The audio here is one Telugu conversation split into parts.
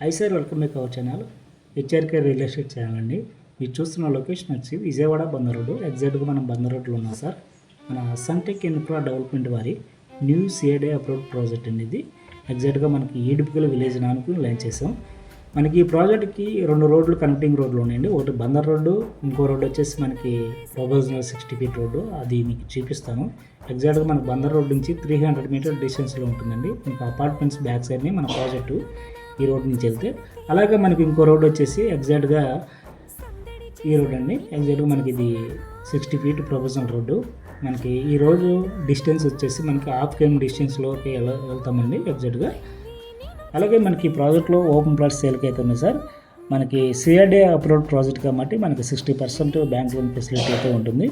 High sir, welcome back our channel HRK real estate channel అండి. మీరు చూస్తున్న లొకేషన్ వచ్చి విజయవాడ బందర్ రోడ్డు. ఎగ్జాక్ట్గా మనం బందర్ రోడ్లో ఉన్నాం సార్. మన సన్టెక్ ఇన్ఫ్రా డెవలప్మెంట్ వారి న్యూ సిఐడి అప్రూవ్డ్ ప్రాజెక్ట్ అండి ఇది. ఎగ్జాక్ట్గా మనకి ఈడుపుకల విలేజ్ నానుకుని లాంచ్ చేసాం. మనకి ఈ ప్రాజెక్ట్కి 2 రోడ్లు కనెక్టింగ్ రోడ్లు ఉన్నాయండి. ఒకటి బందర్ రోడ్డు, ఇంకో రోడ్డు వచ్చేసి మనకి ప్రొపోజల్ 60 ఫీట్ రోడ్డు. అది మీకు చూపిస్తాను. ఎగ్జాక్ట్గా మన బందర్ రోడ్ నుంచి 300 మీటర్ డిస్టెన్స్లో ఉంటుందండి. మీకు అపార్ట్మెంట్స్ బ్యాక్ సైడ్ని మన ప్రాజెక్టు ఈ రోడ్ నుంచి వెళ్తే, అలాగే మనకి ఇంకో రోడ్ వచ్చేసి ఎగ్జాక్ట్గా ఈ రోడ్ అండి. ఎగ్జాక్ట్గా మనకి ఇది 60 ఫీట్ ప్రొపోజల్ రోడ్డు. మనకి ఈ రోజు డిస్టెన్స్ వచ్చేసి మనకి ½ km డిస్టెన్స్లోకి వెళ్తామండి ఎగ్జాక్ట్గా. అలాగే మనకి ఈ ప్రాజెక్ట్లో ఓపెన్ ప్లాట్ సేల్కి అయితే ఉంది సార్. మనకి సిఆర్డీ అప్రూవ్డ్ ప్రాజెక్ట్ కాబట్టి మనకి 60% బ్యాంక్ లోన్ ఫెసిలిటీ అయితే ఉంటుంది.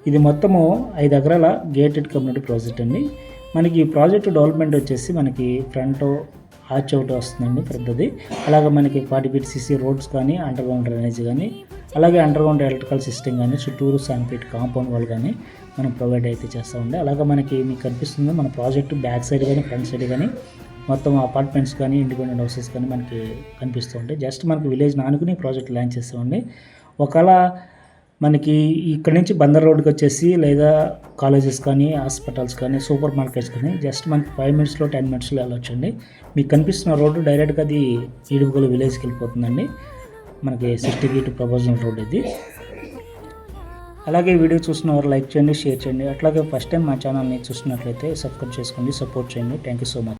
ఇది మొత్తము 5 ఎకరాల గేటెడ్ కమ్యూనిటీ ప్రాజెక్ట్ అండి. మనకి ఈ ప్రాజెక్ట్ డెవలప్మెంట్ వచ్చేసి మనకి ఫ్రంట్ ఆర్చ్ ఒకటి వస్తుందండి పెద్దది. అలాగే మనకి 40 ఫీట్ సిసి రోడ్స్ కానీ, అండర్ గ్రౌండ్ డ్రైనేజ్ కానీ, అలాగే అండర్ గ్రౌండ్ ఎలక్ట్రికల్ సిస్టమ్ కానీ, చుట్టూరు 7 ఫీట్ కాంపౌండ్ వాల్ కానీ మనం ప్రొవైడ్ అయితే చేస్తామండి. అలాగే మనకి మీకు కనిపిస్తుంది మన ప్రాజెక్టు బ్యాక్ సైడ్ కానీ, ఫ్రంట్ సైడ్ కానీ మొత్తం అపార్ట్మెంట్స్ కానీ, ఇండిపెండెంట్ హౌసెస్ కానీ మనకి కనిపిస్తూ ఉంటాయి. జస్ట్ మనకి విలేజ్ నానుకుని ప్రాజెక్ట్ లాంచ్ చేస్తామండి. ఒకవేళ మనకి ఇక్కడ నుంచి బందర్ రోడ్కి వచ్చేసి లేదా కాలేజెస్ కానీ, హాస్పిటల్స్ కానీ, సూపర్ మార్కెట్స్ కానీ జస్ట్ మనకి 5 మినిట్స్లో 10 మినిట్స్లో వెళ్ళొచ్చండి. మీకు కనిపిస్తున్న రోడ్డు డైరెక్ట్గా అది ఈడుపుగల విలేజ్కి వెళ్ళిపోతుందండి. మనకి 60 ఫీట్ ప్రపోజల్ రోడ్ ఇది. అలాగే వీడియో చూసిన వారు లైక్ చేయండి, షేర్ చేయండి. అట్లాగే ఫస్ట్ టైం మా ఛానల్ని చూస్తున్నట్లయితే సబ్స్క్రైబ్ చేసుకోండి, సపోర్ట్ చేయండి. Thank you so much.